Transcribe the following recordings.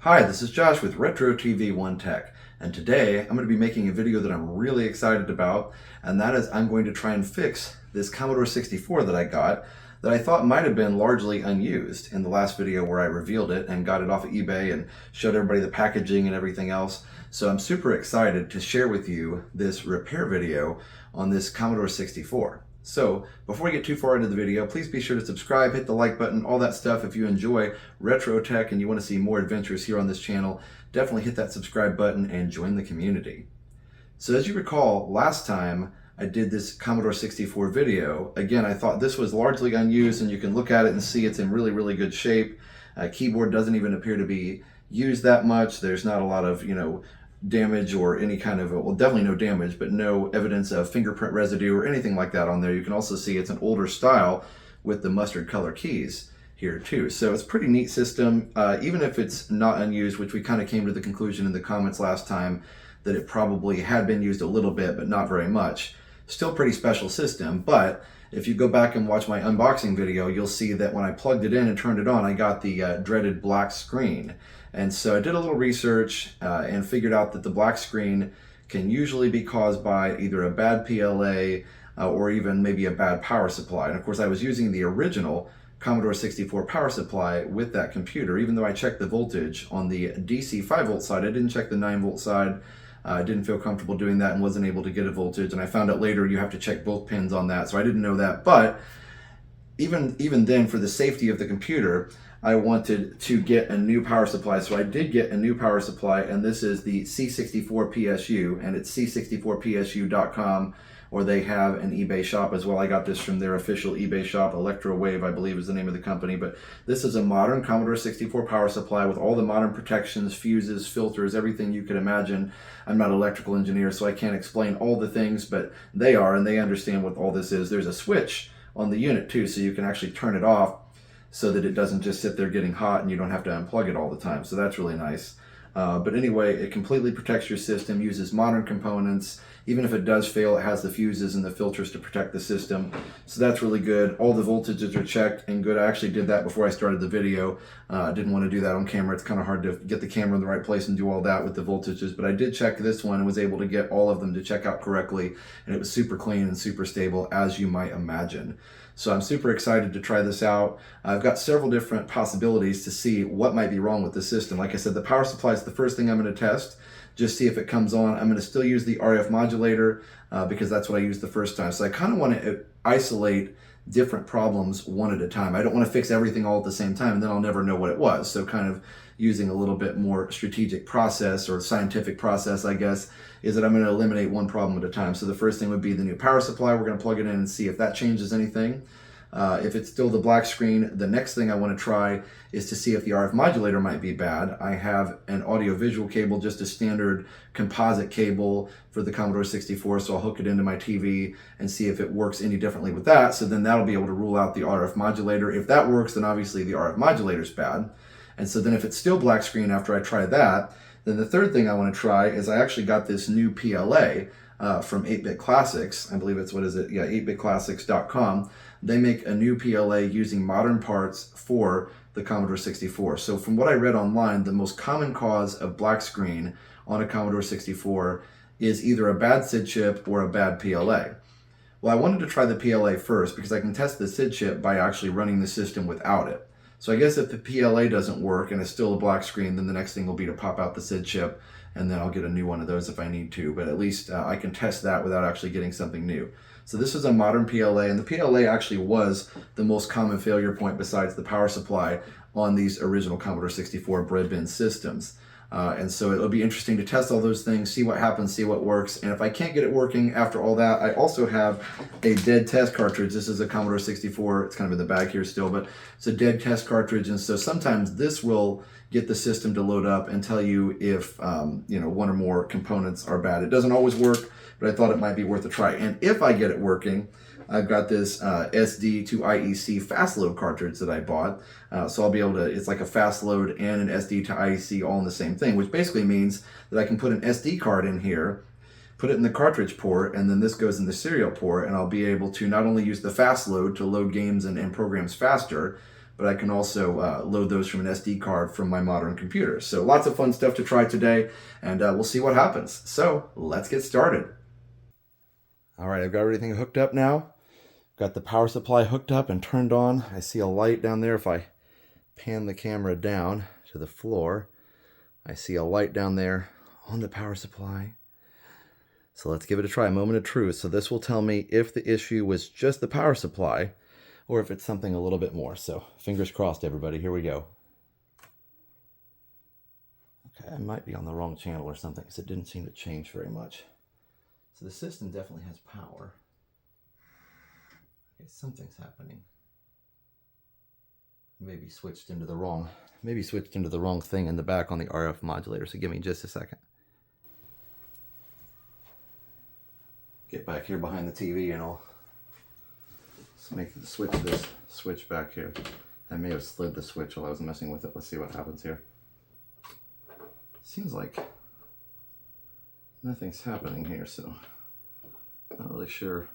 Hi, this is Josh with Retro TV One Tech, and today I'm going to be making a video that I'm really excited about, and that is I'm going to try and fix this Commodore 64 that I got that I thought might have been largely unused in the last video where I revealed it and got it off of eBay and showed everybody the packaging and everything else. So I'm super excited to share with you this repair video on this Commodore 64. So before we get too far into the video, please be sure to subscribe, hit the like button, all that stuff. If you enjoy retro tech and you want to see more adventures here on this channel, definitely hit that subscribe button and join the community. So as you recall, last time I did this Commodore 64 video, again, I thought this was largely unused, and you can look at it and see it's in really good shape. Keyboard doesn't even appear to be used that much. There's not a lot of, damage or any kind of, well, definitely no damage, but no evidence of fingerprint residue or anything like that on there. You can also see it's an older style with the mustard color keys here too. So it's a pretty neat system, even if it's not unused, which we kind of came to the conclusion in the comments last time that it probably had been used a little bit, but not very much. Still pretty special system, but if you go back and watch my unboxing video, you'll see that when I plugged it in and turned it on, I got the dreaded black screen. And so I did a little research and figured out that the black screen can usually be caused by either a bad PLA or even maybe a bad power supply. And of course, I was using the original Commodore 64 power supply with that computer. Even though I checked the voltage on the DC 5-volt side, I didn't check the 9-volt side. I didn't feel comfortable doing that and wasn't able to get a voltage. And I found out later you have to check both pins on that. So I didn't know that. But even then, for the safety of the computer, I wanted to get a new power supply. So I did get a new power supply, and this is the C64 PSU, and it's c64psu.com, or they have an eBay shop as well. I got this from their official eBay shop. Electrowave, I believe, is the name of the company. But this is a modern Commodore 64 power supply with all the modern protections, fuses, filters, everything you could imagine. I'm not an electrical engineer, so I can't explain all the things, but they are, and they understand what all this is. There's a switch on the unit too, so you can actually turn it off so that it doesn't just sit there getting hot and you don't have to unplug it all the time. So that's really nice. But anyway, it completely protects your system, uses modern components. Even if it does fail, it has the fuses and the filters to protect the system. So that's really good. All the voltages are checked and good. I actually did that before I started the video. I didn't want to do that on camera. It's kind of hard to get the camera in the right place and do all that with the voltages. But I did check this one and was able to get all of them to check out correctly. And it was super clean and super stable, as you might imagine. So I'm super excited to try this out. I've got several different possibilities to see what might be wrong with the system. Like I said, the power supply is the first thing I'm going to test. Just see if it comes on. I'm going to still use the RF modulator because that's what I used the first time. So I kind of want to isolate different problems one at a time. I don't want to fix everything all at the same time, and then I'll never know what it was. So kind of using a little bit more strategic process, or scientific process, I guess, is that I'm going to eliminate one problem at a time. So the first thing would be the new power supply. We're going to plug it in and see if that changes anything. If it's still the black screen, the next thing I want to try is to see if the RF modulator might be bad. I have an audio-visual cable, just a standard composite cable for the Commodore 64, so I'll hook it into my TV and see if it works any differently with that. So then that'll be able to rule out the RF modulator. If that works, then obviously the RF modulator is bad. And so then if it's still black screen after I try that, then the third thing I want to try is I actually got this new PLA from 8-Bit Classics. I believe it's, 8bitclassics.com. They make a new PLA using modern parts for the Commodore 64. So from what I read online, the most common cause of black screen on a Commodore 64 is either a bad SID chip or a bad PLA. Well, I wanted to try the PLA first because I can test the SID chip by actually running the system without it. So I guess if the PLA doesn't work and it's still a black screen, then the next thing will be to pop out the SID chip, and then I'll get a new one of those if I need to. But at least I can test that without actually getting something new. So this is a modern PLA, and the PLA actually was the most common failure point besides the power supply on these original Commodore 64 bread bin systems. And so it'll be interesting to test all those things, see what happens, see what works. And if I can't get it working after all that, I also have a Dead Test Cartridge. This is a Commodore 64. It's kind of in the bag here still, but it's a Dead Test Cartridge. And so sometimes this will get the system to load up and tell you if one or more components are bad. It doesn't always work, but I thought it might be worth a try. And if I get it working, I've got this SD to IEC fast load cartridge that I bought. So I'll be able to, it's like a fast load and an SD to IEC all in the same thing, which basically means that I can put an SD card in here, put it in the cartridge port, and then this goes in the serial port, and I'll be able to not only use the fast load to load games and programs faster, but I can also load those from an SD card from my modern computer. So lots of fun stuff to try today, and we'll see what happens. So let's get started. All right, I've got everything hooked up now. Got the power supply hooked up and turned on. I see a light down there. If I pan the camera down to the floor, I see a light down there on the power supply. So let's give it a try, a moment of truth. So this will tell me if the issue was just the power supply or if it's something a little bit more. So fingers crossed, everybody. Here we go. Okay, I might be on the wrong channel or something because it didn't seem to change very much. So the system definitely has power. Okay, something's happening. Maybe switched into the wrong thing in the back on the RF modulator. So give me just a second. Get back here behind the TV and I'll switch this switch back here. I may have slid the switch while I was messing with it. Let's see what happens here. Seems like nothing's happening here, so not really sure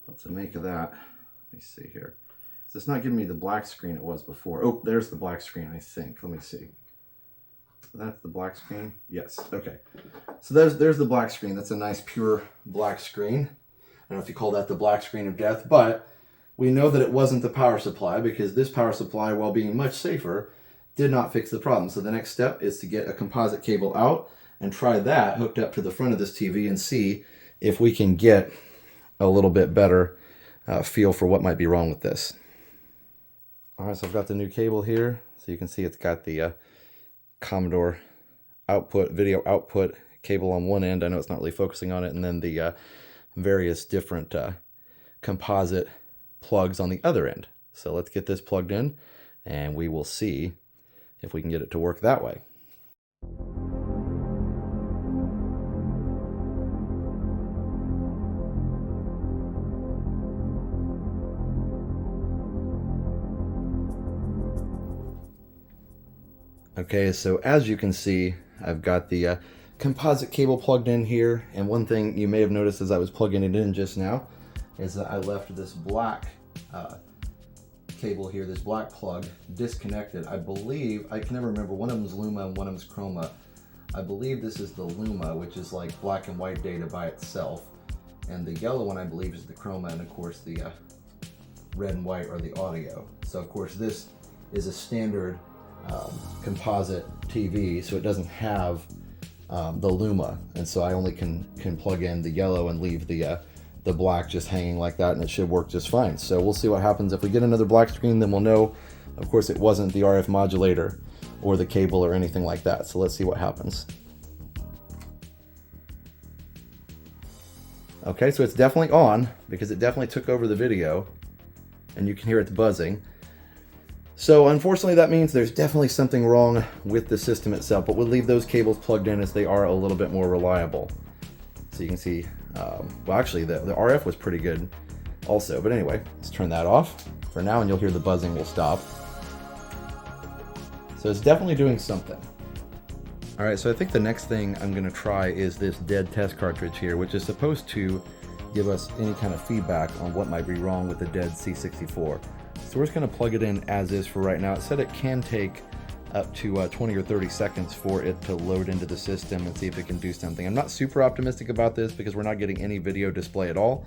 what to make of that. Let me see here. So it's not giving me the black screen it was before. Oh, there's the black screen, I think. Let me see. That's the black screen? Yes, okay. So there's the black screen. That's a nice pure black screen. I don't know if you call that the black screen of death, but we know that it wasn't the power supply because this power supply, while being much safer, did not fix the problem. So the next step is to get a composite cable out and try that hooked up to the front of this TV and see if we can get a little bit better feel for what might be wrong with this. All right, so I've got the new cable here. So you can see it's got the Commodore output, video output cable on one end. I know it's not really focusing on it. And then the various different composite plugs on the other end. So let's get this plugged in and we will see if we can get it to work that way. Okay, so as you can see, I've got the composite cable plugged in here, and one thing you may have noticed as I was plugging it in just now is that I left this black cable here, this black plug, disconnected. I believe, I can never remember, one of them is Luma and one of them is Chroma. I believe this is the Luma, which is like black and white data by itself, and the yellow one I believe is the Chroma, and of course the red and white are the audio. So of course this is a standard composite TV, so it doesn't have the Luma, and so I only can plug in the yellow and leave the black just hanging like that, and it should work just fine. So we'll see what happens. If we get another black screen, then we'll know, of course, it wasn't the RF modulator or the cable or anything like that. So let's see what happens. Okay, so it's definitely on because it definitely took over the video, and you can hear it buzzing. So unfortunately that means there's definitely something wrong with the system itself, but we'll leave those cables plugged in as they are a little bit more reliable. So you can see, well actually the RF was pretty good also, but anyway, let's turn that off for now and you'll hear the buzzing will stop. So it's definitely doing something. All right, so I think the next thing I'm gonna try is this Dead Test Cartridge here, which is supposed to give us any kind of feedback on what might be wrong with the Dead C64. So we're just going to plug it in as is for right now. It said it can take up to 20 or 30 seconds for it to load into the system and see if it can do something. I'm not super optimistic about this because we're not getting any video display at all,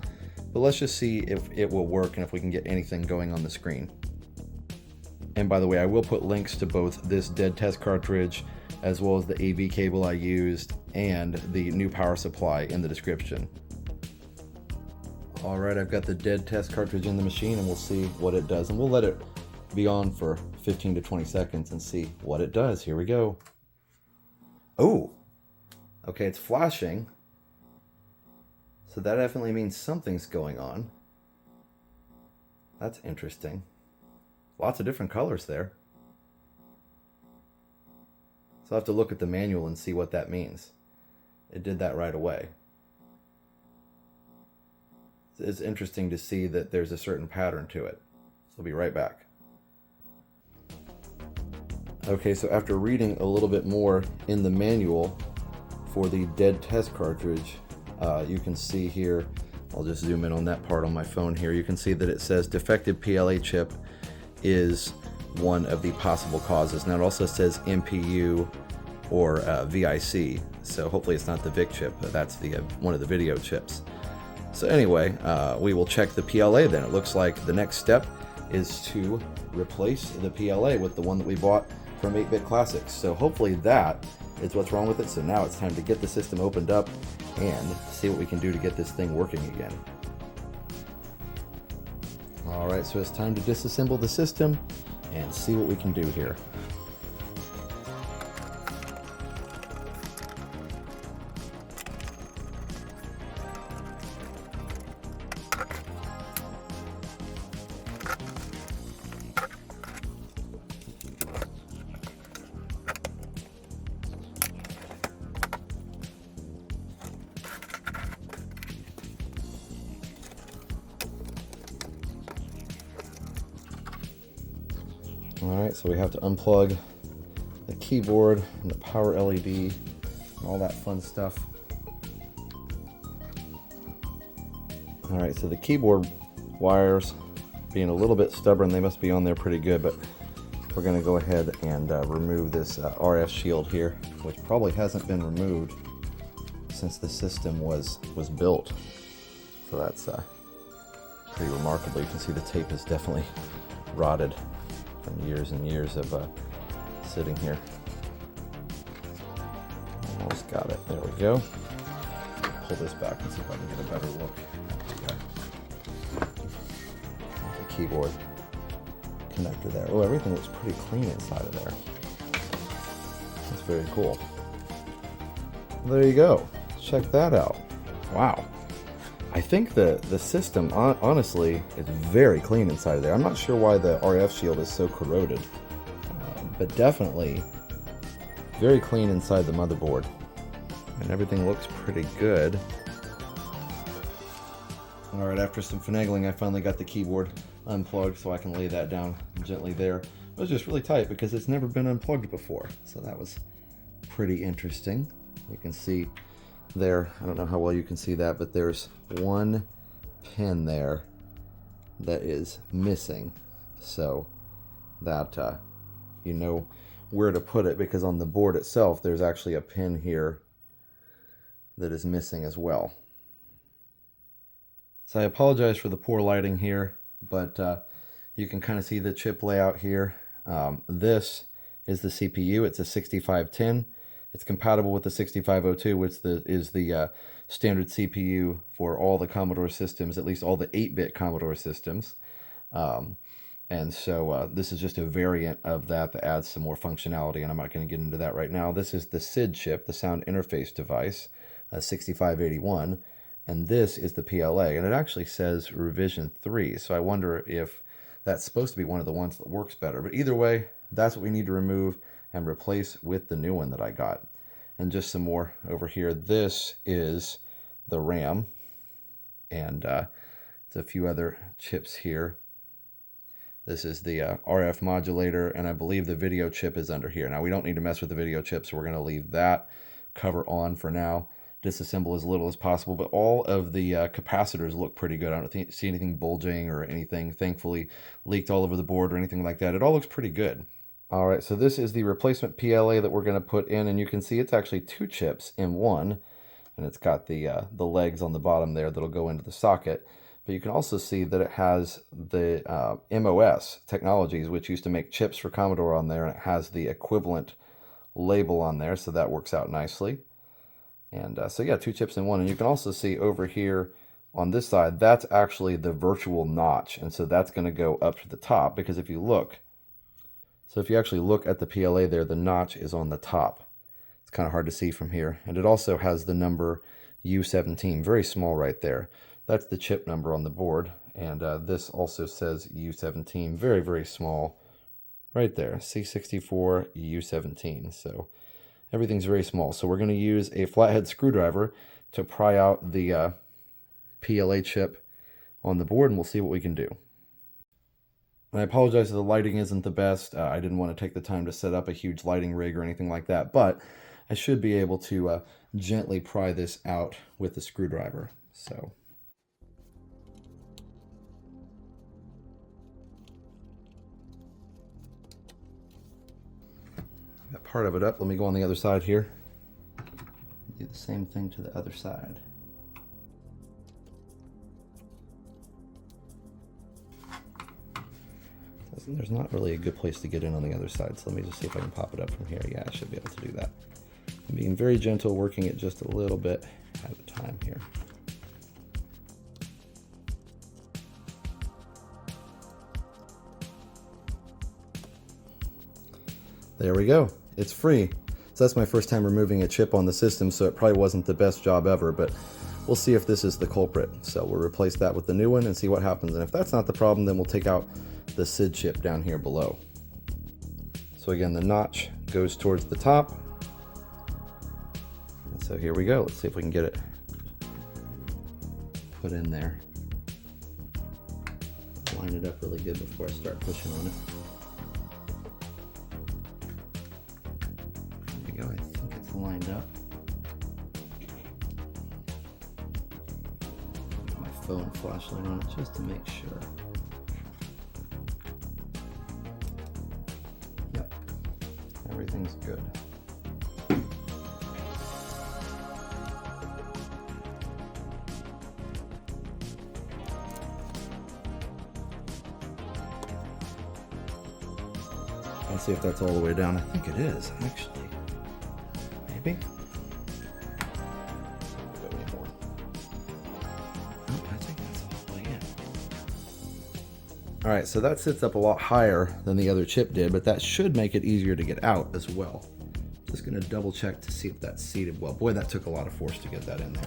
but let's just see if it will work and if we can get anything going on the screen. And by the way, I will put links to both this Dead Test Cartridge as well as the AV cable I used and the new power supply in the description. All right, I've got the Dead Test Cartridge in the machine and we'll see what it does. And we'll let it be on for 15 to 20 seconds and see what it does. Here we go. Oh, okay, it's flashing. So that definitely means something's going on. That's interesting. Lots of different colors there. So I'll have to look at the manual and see what that means. It did that right away. It's interesting to see that there's a certain pattern to it. So I'll be right back. Okay, so after reading a little bit more in the manual for the Dead Test Cartridge, you can see here, I'll just zoom in on that part on my phone here, you can see that it says defective PLA chip is one of the possible causes. Now it also says MPU or VIC, so hopefully it's not the VIC chip, but that's the one of the video chips. So anyway, we will check the PLA then. It looks like the next step is to replace the PLA with the one that we bought from 8-Bit Classics. So hopefully that is what's wrong with it. So now it's time to get the system opened up and see what we can do to get this thing working again. Alright, so it's time to disassemble the system and see what we can do here. Alright, so we have to unplug the keyboard and the power LED and all that fun stuff. Alright, so the keyboard wires, being a little bit stubborn, they must be on there pretty good, but we're going to go ahead and remove this RF shield here, which probably hasn't been removed since the system was built. So that's pretty remarkable. You can see the tape is definitely rotted from years and years of sitting here. Almost got it. There we go. Pull this back and see if I can get a better look. The keyboard connector there. Oh, everything looks pretty clean inside of there. That's very cool. There you go. Check that out. Wow. I think the system, honestly, is very clean inside of there. I'm not sure why the RF shield is so corroded, but definitely very clean inside the motherboard. And everything looks pretty good. Alright, after some finagling, I finally got the keyboard unplugged so I can lay that down gently there. It was just really tight because it's never been unplugged before, so that was pretty interesting. You can see there, I don't know how well you can see that, but there's one pin there that is missing, so that you know where to put it, because on the board itself there's actually a pin here that is missing as well. So I apologize for the poor lighting here, but you can kind of see the chip layout here. This is the CPU. It's a 6510. It's compatible with the 6502, which is the standard CPU for all the Commodore systems, at least all the 8-bit Commodore systems. And so this is just a variant of that that adds some more functionality, and I'm not going to get into that right now. This is the SID chip, the sound interface device, 6581, and this is the PLA, and it actually says revision 3, so I wonder if that's supposed to be one of the ones that works better. But either way, that's what we need to remove and replace with the new one that I got. And just some more over here. This is the RAM, and it's a few other chips here. This is the RF modulator, and I believe the video chip is under here. Now we don't need to mess with the video chip, so we're going to leave that cover on for now. Disassemble as little as possible, but all of the capacitors look pretty good. I don't see anything bulging or anything, thankfully, leaked all over the board or anything like that. It all looks pretty good. All right, so this is the replacement PLA that we're going to put in, and you can see it's actually 2 chips in one, and it's got the legs on the bottom there that'll go into the socket. But you can also see that it has the MOS Technologies, which used to make chips for Commodore on there, and it has the equivalent label on there, so that works out nicely. And so yeah, 2 chips in one, and you can also see over here on this side, that's actually the virtual notch, and so that's going to go up to the top, because if you look, so if you actually look at the PLA there, the notch is on the top. It's kind of hard to see from here. And it also has the number U17, very small right there. That's the chip number on the board. And this also says U17, very, very small right there, C64 U17. So everything's very small. So we're going to use a flathead screwdriver to pry out the PLA chip on the board, and we'll see what we can do. And I apologize if the lighting isn't the best. I didn't want to take the time to set up a huge lighting rig or anything like that, but I should be able to gently pry this out with the screwdriver. So. part of it up. Let me go on the other side here. Do the same thing to the other side. There's not really a good place to get in on the other side, so let me just see if I can pop it up from here. Yeah, I should be able to do that. I'm being very gentle, working it just a little bit at a time here. There we go. It's free. So that's my first time removing a chip on the system, so it probably wasn't the best job ever, but we'll see if this is the culprit. So we'll replace that with the new one and see what happens. And if that's not the problem, then we'll take out the SID chip down here below. So again, the notch goes towards the top. And so here we go. Let's see if we can get it put in there. Line it up really good before I start pushing on it. There we go. I think it's lined up. Get my phone flashlight on it just to make sure. Everything's good. Let's see if that's all the way down. I think it is, actually. Maybe? Go anymore. Nope, I think that's all the way in. Alright, so that sits up a lot higher than the other chip did, but that should make it easier to get out as well. Just going to double check to see if that's seated well. Boy, that took a lot of force to get that in there.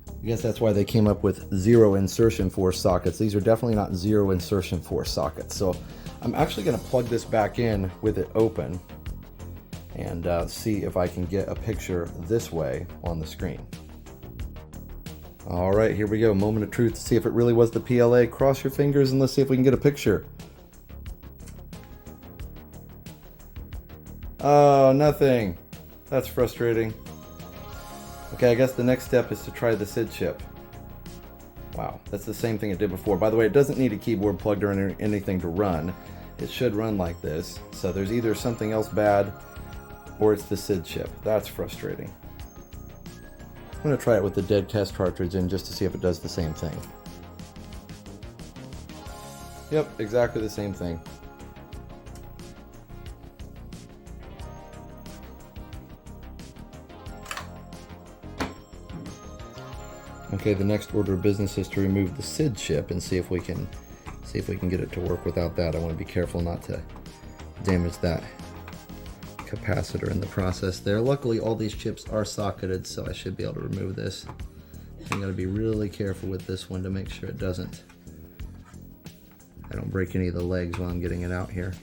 I guess that's why they came up with 0 insertion force sockets. These are definitely not 0 insertion force sockets. So I'm actually going to plug this back in with it open and see if I can get a picture this way on the screen. All right, here we go. Moment of truth to see if it really was the PLA. Cross your fingers and let's see if we can get a picture. Oh, nothing. That's frustrating. Okay, I guess the next step is to try the SID chip. Wow, that's the same thing it did before. By the way, it doesn't need a keyboard plugged or anything to run. It should run like this. So there's either something else bad or it's the SID chip. That's frustrating. I'm going to try it with the Dead Test Cartridge in just to see if it does the same thing. Yep, exactly the same thing. Okay, the next order of business is to remove the SID chip and see if we can get it to work without that. I want to be careful not to damage that capacitor in the process there. Luckily, all these chips are socketed, so I should be able to remove this. I'm going to be really careful with this one to make sure I don't break any of the legs while I'm getting it out here.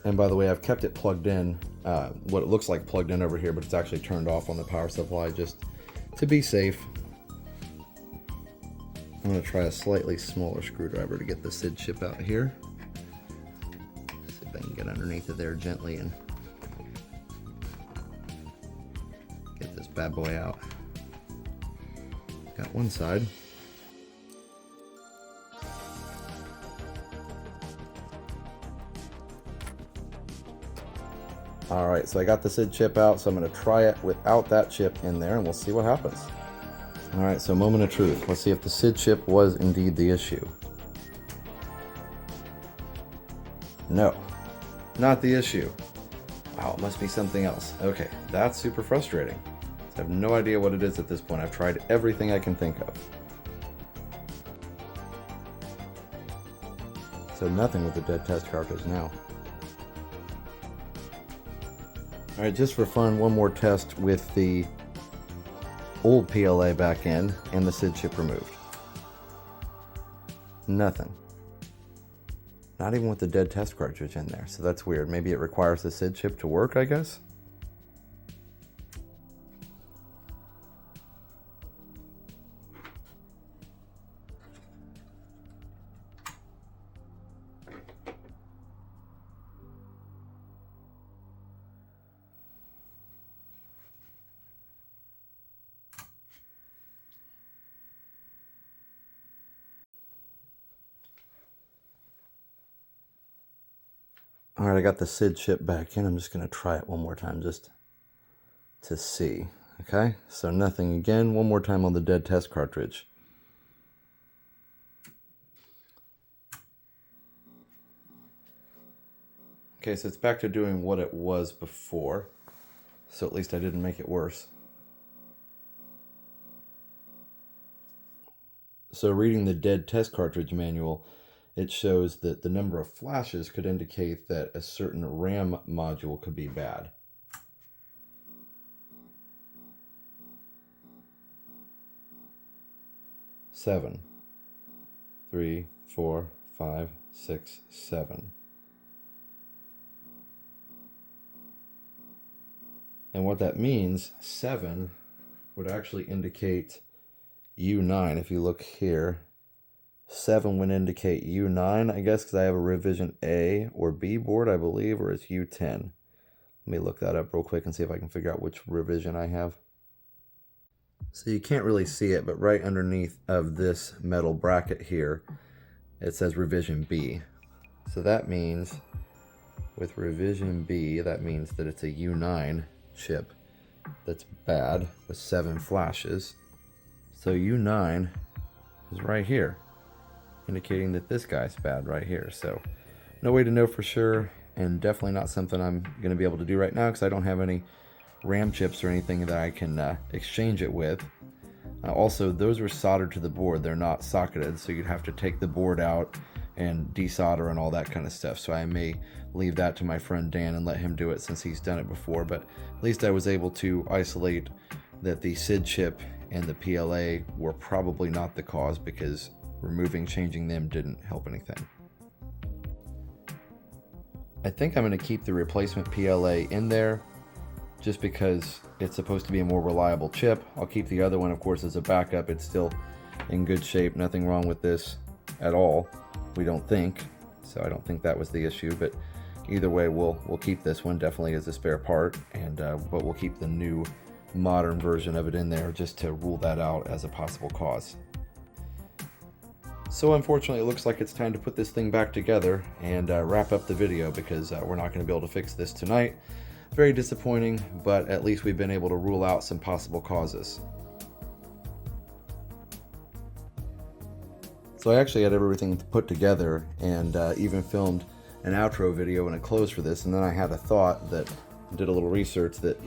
And by the way, I've kept it plugged in, what it looks like plugged in over here, but it's actually turned off on the power supply just to be safe. I'm going to try a slightly smaller screwdriver to get the SID chip out here. See if I can get underneath it there gently and get this bad boy out. Got one side. Alright, so I got the SID chip out, so I'm going to try it without that chip in there and we'll see what happens. Alright, so moment of truth. Let's see if the SID chip was indeed the issue. No, not the issue. Wow, it must be something else. Okay, that's super frustrating. I have no idea what it is at this point. I've tried everything I can think of. So nothing with the Dead Test Cartridge now. Alright, just for fun, one more test with the old PLA back in and the SID chip removed. Nothing. Not even with the Dead Test Cartridge in there, so that's weird. Maybe it requires the SID chip to work, I guess? All right, I got the SID chip back in. I'm just going to try it one more time just to see. Okay, so nothing again. One more time on the dead test cartridge. Okay, so it's back to doing what it was before. So at least I didn't make it worse. So reading the dead test cartridge manual, it shows that the number of flashes could indicate that a certain RAM module could be bad. Seven. 3, 4, 5, 6, 7. And what that means, 7 would actually indicate U9. If you look here, 7 would indicate U9, I guess, because I have a revision A or B board, I believe, or it's U10. Let me look that up real quick and see if I can figure out which revision I have. So you can't really see it, but right underneath of this metal bracket here, it says revision B. So that means with revision B, that means that it's a U9 chip that's bad with 7 flashes. So U9 is right here, indicating that this guy's bad right here. So no way to know for sure, and definitely not something I'm going to be able to do right now because I don't have any RAM chips or anything that I can exchange it with. Also, those were soldered to the board. They're not socketed, so you'd have to take the board out and desolder and all that kind of stuff. So I may leave that to my friend Dan and let him do it since he's done it before. But at least I was able to isolate that the SID chip and the PLA were probably not the cause, because changing them didn't help anything. I think I'm going to keep the replacement PLA in there just because it's supposed to be a more reliable chip. I'll keep the other one, of course, as a backup. It's still in good shape. Nothing wrong with this at all, we don't think. So I don't think that was the issue, but either way, we'll keep this one definitely as a spare part, and but we'll keep the new modern version of it in there just to rule that out as a possible cause. So unfortunately, it looks like it's time to put this thing back together and wrap up the video, because we're not going to be able to fix this tonight. Very disappointing, but at least we've been able to rule out some possible causes. So I actually had everything put together and even filmed an outro video and a close for this, and then I had a thought that did a little research that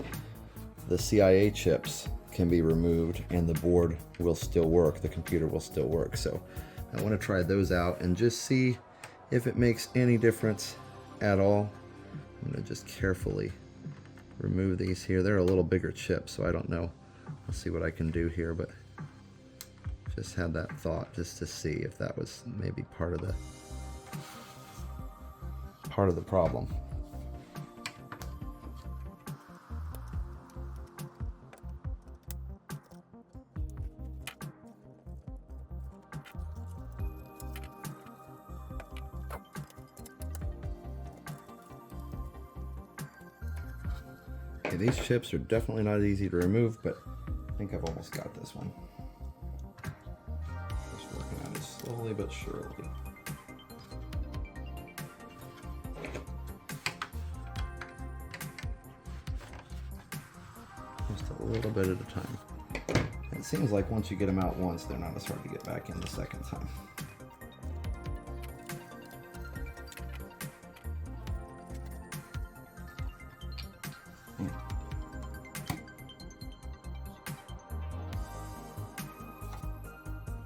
the CIA chips can be removed and the board will still work, the computer will still work. So I want to try those out and just see if it makes any difference at all. I'm going to just carefully remove these here. They're a little bigger chips, so I don't know. I'll see what I can do here, but just had that thought just to see if that was maybe part of the problem. Okay, these chips are definitely not easy to remove, but I think I've almost got this one. Just working on it slowly but surely. Just a little bit at a time. It seems like once you get them out once, they're not as hard to get back in the second time.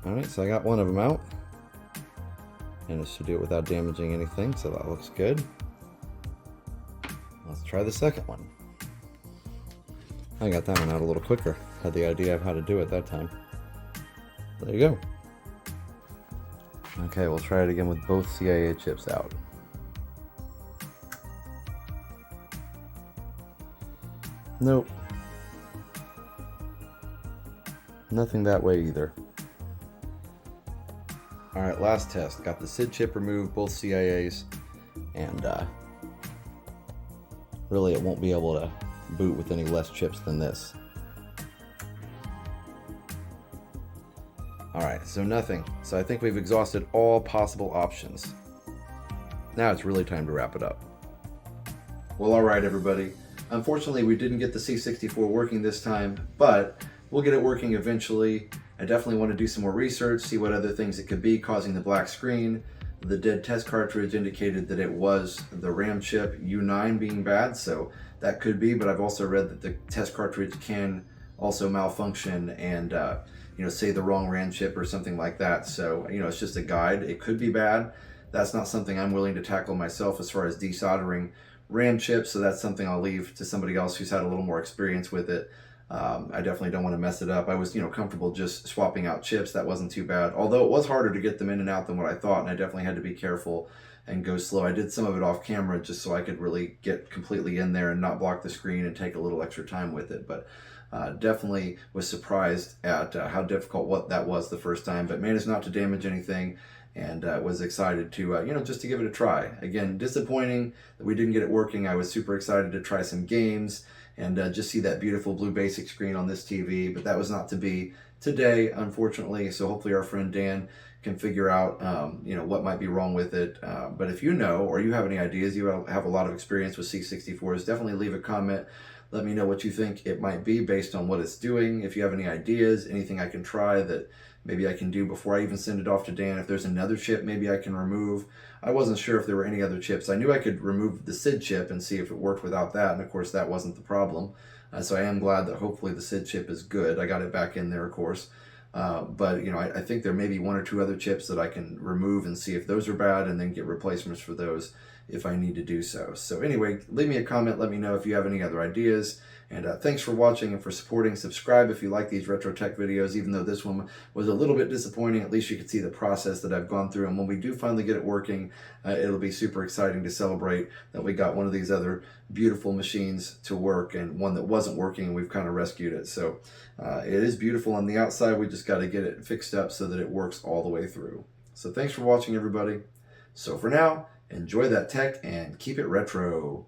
Alright, so I got one of them out, and it should do it without damaging anything, so that looks good. Let's try the second one. I got that one out a little quicker. Had the idea of how to do it that time. There you go. Okay, we'll try it again with both CIA chips out. Nope. Nothing that way either. Alright, last test. Got the SID chip removed, both CIAs, and really it won't be able to boot with any less chips than this. Alright, so nothing. So I think we've exhausted all possible options. Now it's really time to wrap it up. Well, all right, everybody. Unfortunately, we didn't get the C64 working this time, but we'll get it working eventually. I definitely want to do some more research, see what other things it could be causing the black screen. The dead test cartridge indicated that it was the RAM chip U9 being bad, so that could be, but I've also read that the test cartridge can also malfunction and say the wrong RAM chip or something like that. So, it's just a guide. It could be bad. That's not something I'm willing to tackle myself as far as desoldering RAM chips, so that's something I'll leave to somebody else who's had a little more experience with it. I definitely don't want to mess it up. I was, comfortable just swapping out chips. That wasn't too bad. Although it was harder to get them in and out than what I thought, and I definitely had to be careful and go slow. I did some of it off camera just so I could really get completely in there and not block the screen and take a little extra time with it. But definitely was surprised at how difficult what that was the first time. But managed not to damage anything, and was excited to just to give it a try. Again, disappointing that we didn't get it working. I was super excited to try some games and just see that beautiful blue basic screen on this TV, but that was not to be today, unfortunately. So hopefully our friend Dan can figure out what might be wrong with it. But if you know, or you have any ideas, you have a lot of experience with C64s, definitely leave a comment. Let me know what you think it might be based on what it's doing. If you have any ideas, anything I can try that maybe I can do before I even send it off to Dan. If there's another chip maybe I can remove. I wasn't sure if there were any other chips. I knew I could remove the SID chip and see if it worked without that, and of course that wasn't the problem. So I am glad that hopefully the SID chip is good. I got it back in there, of course. But I think there may be one or two other chips that I can remove and see if those are bad, and then get replacements for those if I need to do so. So anyway, leave me a comment, let me know if you have any other ideas, and thanks for watching and for supporting. Subscribe if you like these retro tech videos. Even though this one was a little bit disappointing, at least you can see the process that I've gone through, and when we do finally get it working, it'll be super exciting to celebrate that we got one of these other beautiful machines to work, and one that wasn't working and we've kind of rescued it. So it is beautiful on the outside. We just got to get it fixed up so that it works all the way through. So thanks for watching, everybody. So for now, enjoy that tech and keep it retro.